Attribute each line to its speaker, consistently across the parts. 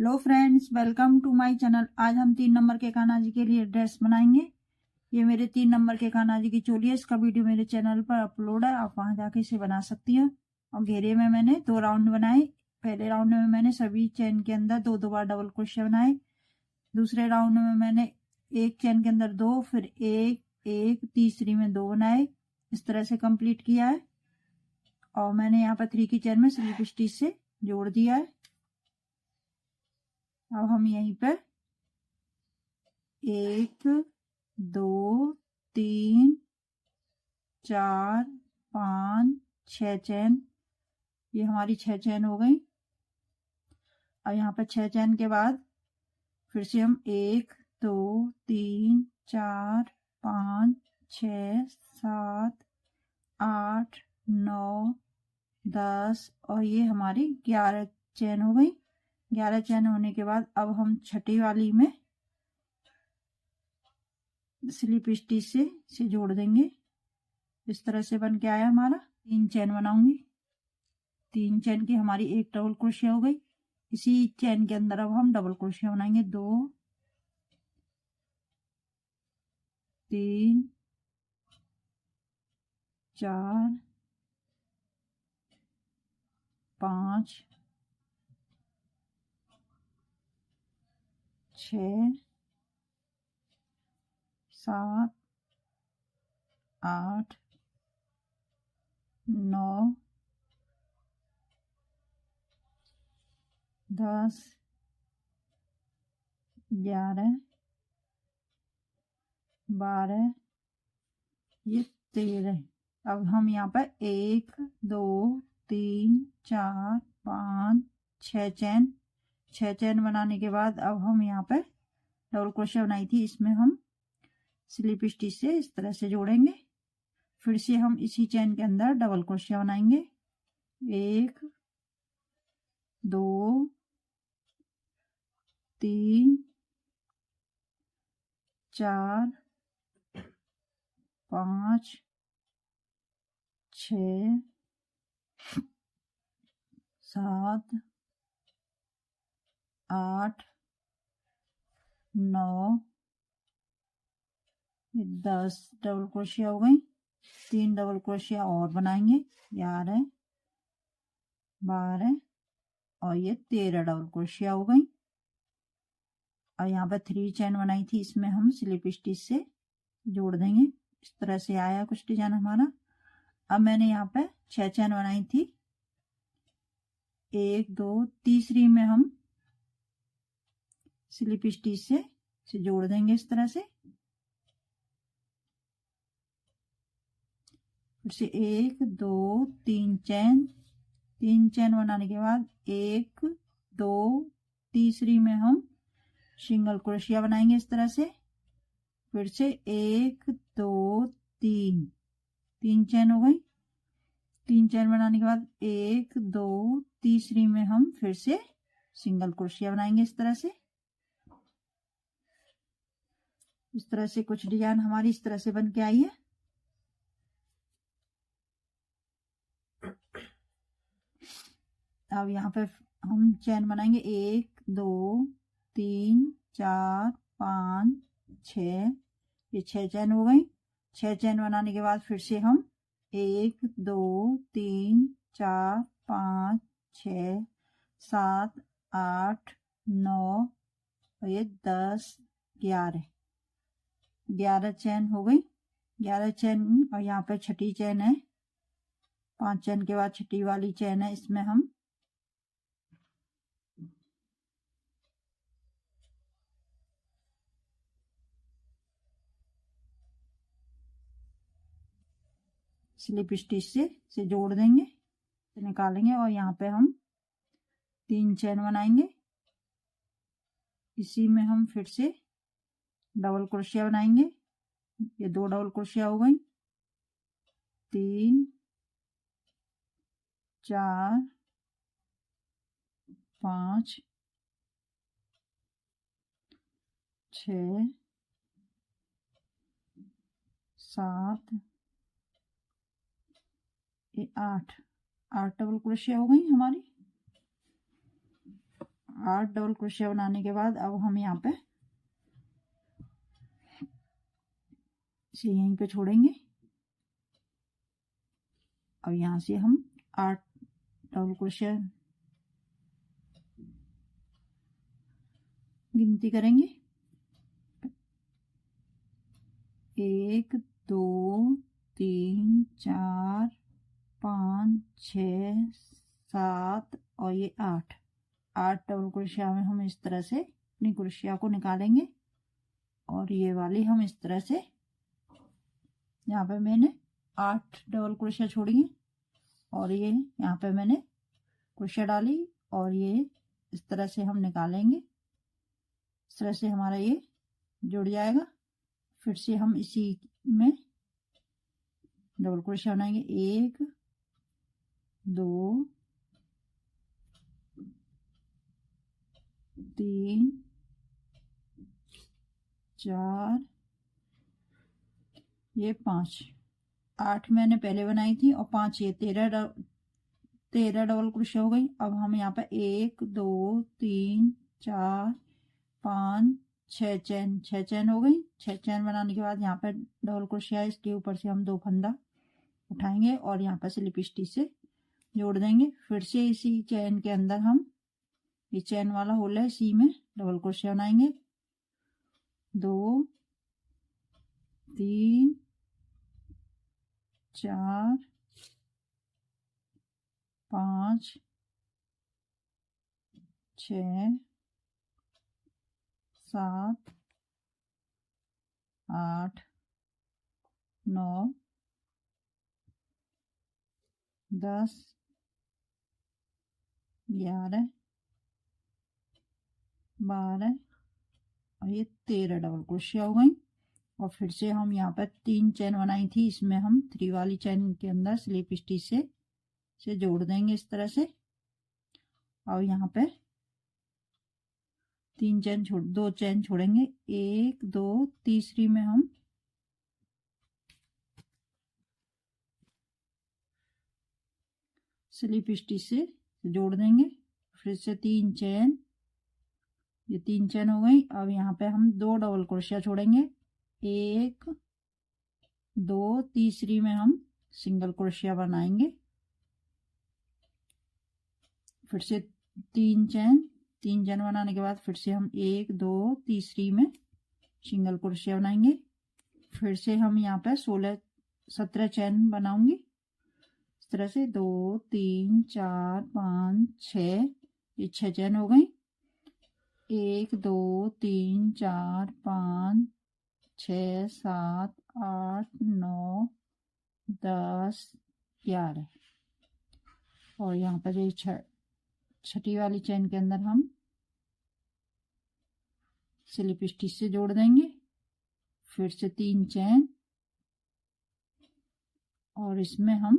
Speaker 1: Hello friends, welcome to my channel. आज हम 3 number के कान्हा जी के लिए ड्रेस बनाएंगे। ये मेरे 3 नंबर के कान्हा जी की चोली है। इसका वीडियो मेरे चैनल पर अपलोड है, आप वहां जाके इसे बना सकती हो। और घेरे में मैंने 2 राउंड बनाए। पहले राउंड में मैंने सभी चेन के अंदर 2-2 बार डबल क्रोशिया बनाए। दूसरे राउंड में मैंने एक चेन के अंदर 2, फिर एक, तीसरी में 2 बनाए। इस तरह से कंप्लीट किया है। और मैंने यहाँ पर 3 की चेन में स्लिप स्टिच से जोड़ दिया है। अब हम यहीं पर 1, 2, 3, 4, 5, 6 चेन, ये हमारी 6 चेन हो गई। अब यहाँ पर 6 चेन के बाद फिर से हम 1, 2, 3, 4, 5, 6, 7, 8, 9, 10 और ये हमारी 11 चेन हो गई। 11 चेन होने के बाद अब हम छठी वाली में स्लिप स्टिच से जोड़ देंगे। इस तरह से बन के आया हमारा। 3 चेन बनाऊंगी। 3 चेन की हमारी एक डबल क्रोशिया हो गई। इसी चेन के अंदर अब हम डबल क्रोशिया बनाएंगे। 2, 3, 4, 5, 6, 7, 8, 9, 10, 11, 12, ये 13। अब हम यहाँ पर 1, 2, 3, 4, 5, 6 चेन। 6 चेन बनाने के बाद अब हम यहाँ पर डबल क्रोशिया बनाई थी, इसमें हम स्लिप स्टिच से इस तरह से जोड़ेंगे। फिर से हम इसी चेन के अंदर डबल क्रोशिया बनाएंगे। 1, 2, 3, 4, 5, 6, 7, 8, 9, 10 डबल क्रोशिया हो गई। 3 डबल क्रोशिया और बनाएंगे। 11, 12 और ये 13 डबल क्रोशिया हो गई। और यहाँ पर 3 चेन बनाई थी, इसमें हम स्लिप स्टिच से जोड़ देंगे। इस तरह से आया कुछ डिजाइन हमारा। अब मैंने यहाँ पे 6 चेन बनाई थी। 1, 2, तीसरी में हम स्लिप स्टिच से जोड़ देंगे इस तरह से। फिर से 1, 2, 3 चेन। 3 चेन बनाने के बाद 1, 2, तीसरी में हम सिंगल क्रोशिया बनाएंगे इस तरह से। फिर से 1, 2, 3 चेन हो गई। 3 चेन बनाने के बाद 1, 2, तीसरी में हम फिर से सिंगल क्रोशिया बनाएंगे इस तरह से। इस तरह से कुछ डिजाइन हमारी इस तरह से बन के आई है। अब यहाँ पे हम चेन बनाएंगे 1, 2, 3, 4, 5, 6, ये 6 चेन हो गई। 6 चेन बनाने के बाद फिर से हम 1, 2, 3, 4, 5, 6, 7, 8, 9 और ये 10, 11 चेन हो गई। 11 चेन और यहाँ पे छठी चेन है। 5 चेन के बाद छठी वाली चेन है, इसमें हम स्लिप स्टिच से जोड़ देंगे, से निकालेंगे। और यहाँ पे हम 3 चेन बनाएंगे। इसी में हम फिर से डबल क्रोशिया बनाएंगे। ये 2 डबल क्रोशिया हो गई। 3, 4, 5, 6, 7, 8 डबल क्रोशिया हो गई हमारी। 8 डबल क्रोशिया बनाने के बाद अब हम यहाँ पे इसे यहीं पे छोड़ेंगे। अब यहाँ से हम 8 डबल क्रोशिया गिनती करेंगे। 1 2 3 4 5 6 7 और ये 8 डबल क्रोशिया में हम इस तरह से अपनी क्रोशिया को निकालेंगे और ये वाली हम इस तरह से, यहाँ पे मैंने 8 डबल क्रोशिया छोड़ी है और ये यहाँ पे मैंने क्रोशिया डाली और ये इस तरह से हम निकालेंगे। इस तरह से हमारा ये जुड़ जाएगा। फिर से हम इसी में डबल क्रोशिया बनाएंगे। 1 2 3 4 ये 5, 8 मैंने पहले बनाई थी और 5 ये 13 डबल क्रोशिया हो गई। अब हम यहाँ पे 1 2 3 4 5 6 चैन हो गई। 6 चैन बनाने के बाद यहाँ पे डबल क्रोशिया, इसके ऊपर से हम 2 फंदा उठाएंगे और यहाँ पर स्लिप स्टिच से जोड़ देंगे। फिर से इसी चैन के अंदर हम, ये चैन वाला होल है, इसी में डबल क्रोशिया बनाएंगे। 2 3 4 5 6 7 8 9 10 11 12 और ये 13 डबल क्रोशिया हो गई। और फिर से हम यहाँ पर 3 चैन बनाई थी, इसमें हम 3 वाली चैन के अंदर स्लिप स्टिच से जोड़ देंगे इस तरह से। और यहाँ पे 2 चैन छोड़ेंगे। 1 2 तीसरी में हम स्लिप स्टिच से जोड़ देंगे। फिर से 3 चैन, ये 3 चैन हो गई। अब यहाँ पे हम 2 डबल क्रोशिया छोड़ेंगे। 1 2 तीसरी में हम सिंगल क्रोशिया बनाएंगे। फिर से 3 चैन बनाने के बाद फिर से हम 1 2 तीसरी में सिंगल क्रोशिया बनाएंगे। फिर से हम यहाँ पे 17 चैन बनाऊंगी इस तरह से। 2 3 4 5 6, ये 6 चैन हो गई। 1 2 3 4 5 6 7 8 9 10 11 और यहाँ पर ये छठी वाली चैन के अंदर हम स्लिप स्टिच से जोड़ देंगे। फिर से 3 चैन और इसमें हम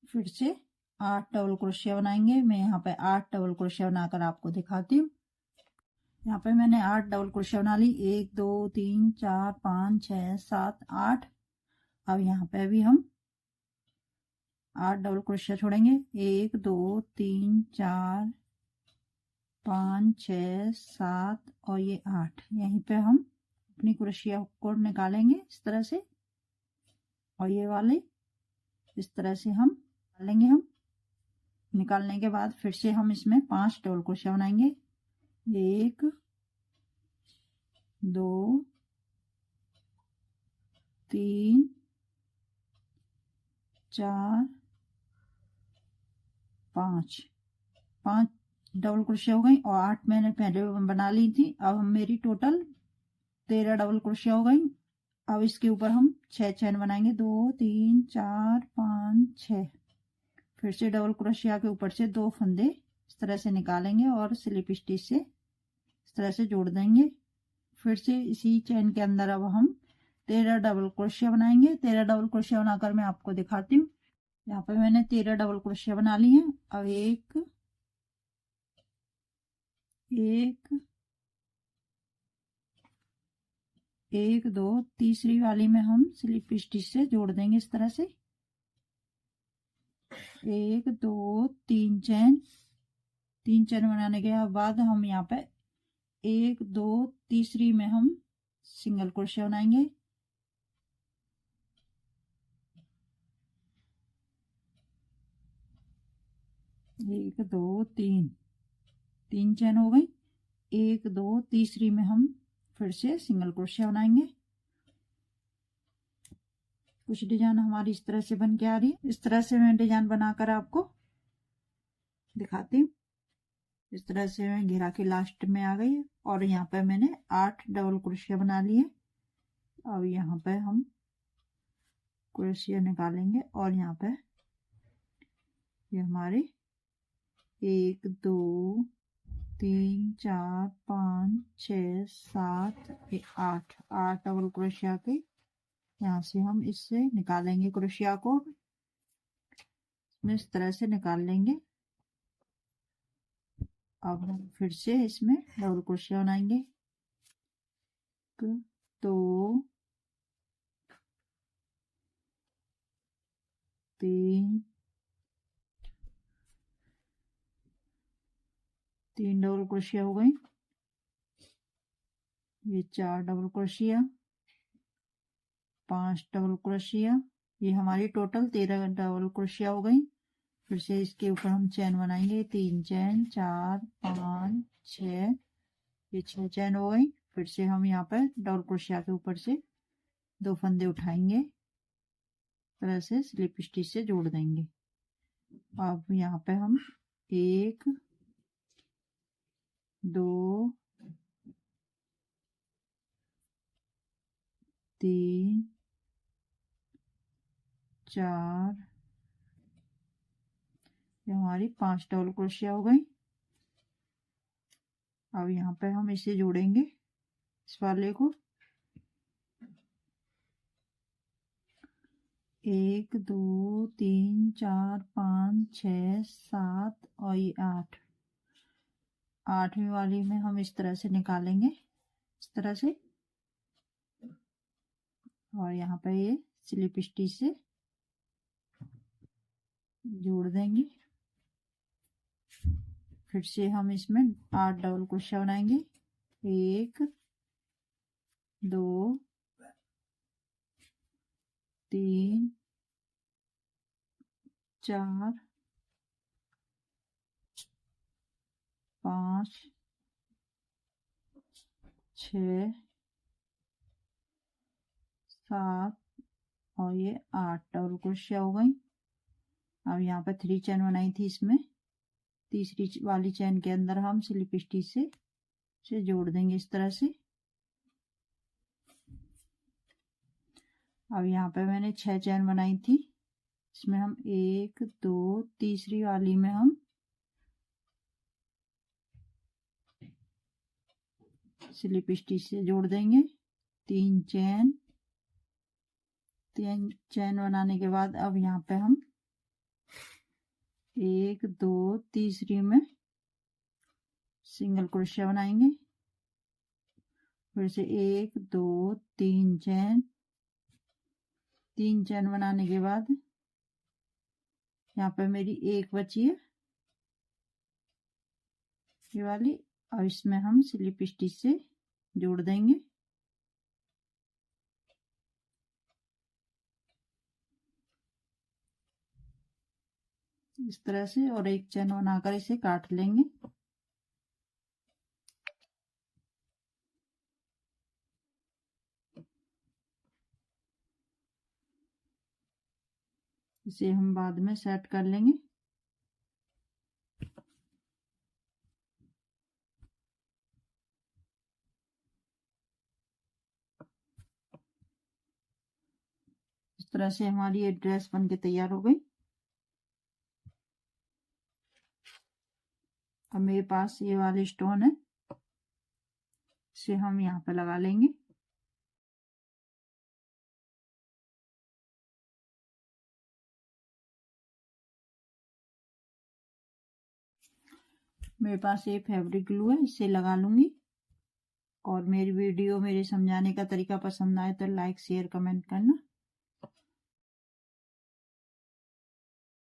Speaker 1: फिर से 8 डबल क्रोशिया बनाएंगे। मैं यहाँ पे 8 डबल क्रोशिया बनाकर आपको दिखाती हूँ। यहाँ पे मैंने 8 डबल क्रोशिया बना ली। 1 2 3 4 5 6 7 8। अब यहाँ पे भी हम 8 डबल क्रोशिया छोड़ेंगे। 1 2 3 4 5 6 7 और ये 8। यहीं पे हम अपनी क्रोशिया को निकालेंगे इस तरह से और ये वाले इस तरह से हम निकालेंगे। हम निकालने के बाद फिर से हम इसमें 5 डबल क्रोशिया बनाएंगे। 1 2 3 4 5 डबल क्रोशिया हो गई और 8 मैंने पहले बना ली थी। अब मेरी टोटल 13 डबल क्रोशिया हो गई। अब इसके ऊपर हम 6 चैन बनाएंगे। 2 3 4 5 6। फिर से डबल क्रोशिया के ऊपर से 2 फंदे इस तरह से निकालेंगे और स्लिप स्टिच से इस तरह से जोड़ देंगे। फिर से इसी चैन के अंदर अब हम 13 डबल क्रोशिया बनाएंगे। 13 डबल क्रोशिया बनाकर मैं आपको दिखाती हूँ। यहाँ पे मैंने 13 डबल क्रोशिया बना ली है। अब 1 2 तीसरी वाली में हम स्लिप स्टिच से जोड़ देंगे इस तरह से। 1 2 3 चैन 3 चैन बनाने के बाद हम यहाँ पे 1 2 तीसरी में हम सिंगल क्रोशिया बनाएंगे। एक दो तीन चैन हो गई। 1 2 तीसरी में हम फिर से सिंगल क्रोशिया बनाएंगे। कुछ डिजाइन हमारी इस तरह से बन के आ रही है। इस तरह से मैं डिजाइन बनाकर आपको दिखाती हूँ। इस तरह से मैं घेरा के लास्ट में आ गई और यहाँ पे मैंने 8 डबल क्रोशिया बना लिए। अब यहाँ पे हम क्रोशिया निकालेंगे और यहाँ पे ये हमारे 1 2 3 4 5 6 7 8 डबल क्रोशिया के यहाँ से हम इससे निकालेंगे क्रोशिया को। इस तरह से निकाल लेंगे। अब हम फिर से इसमें डबल क्रोशिया बनाएंगे। 2 3 डबल क्रोशिया हो गई। ये 4 डबल क्रोशिया, 5 डबल क्रोशिया, ये हमारी टोटल 13 डबल क्रोशिया हो गई। फिर से इसके ऊपर हम चैन बनाएंगे। 3 चैन, 4 5 6, ये 6 चैन हो गई। फिर से हम यहाँ पर डबल क्रोशिया के ऊपर से 2 फंदे उठाएंगे, तरह से स्लिप स्टिच से जोड़ देंगे। अब यहाँ पे हम 1 2 3 4, ये हमारी 5 डबल क्रोशिया हो गई। अब यहाँ पे हम इसे जोड़ेंगे, इस वाले को। 1 2 3 4 5 6 7 और ये 8, 8वीं वाली में हम इस तरह से निकालेंगे, इस तरह से। और यहाँ पे ये स्लिप स्टिच से जोड़ देंगे। फिर से हम इसमें 8 डबल क्रोशिया बनाएंगे। 1 2 3 4 5 6 7 और ये 8 डबल क्रोशिया हो गई। अब यहाँ पर 3 चैन बनाई थी, इसमें तीसरी वाली चैन के अंदर हम स्लिप स्टिच से जोड़ देंगे, इस तरह से। अब यहाँ पे मैंने 6 चैन बनाई थी, इसमें हम 1 2 तीसरी वाली में हम स्लिप स्टिच से जोड़ देंगे। 3 चैन बनाने के बाद अब यहाँ पे हम 1 2 तीसरी में सिंगल क्रोशिया बनाएंगे। फिर से 1 2 3 चैन बनाने के बाद यहाँ पे मेरी एक बची है, ये वाली। अब इसमें हम स्लिप स्टिच से जोड़ देंगे। इस तरह से, और एक चैन बनाकर इसे काट लेंगे। इसे हम बाद में सेट कर लेंगे। इस तरह से हमारी ये ड्रेस बन के तैयार हो गई। अब मेरे पास ये वाले स्टोन है, इसे हम यहाँ पे लगा लेंगे। मेरे पास ये फैब्रिक ग्लू है, इसे लगा लूंगी। और मेरी वीडियो, मेरे समझाने का तरीका पसंद आए तो लाइक शेयर कमेंट करना।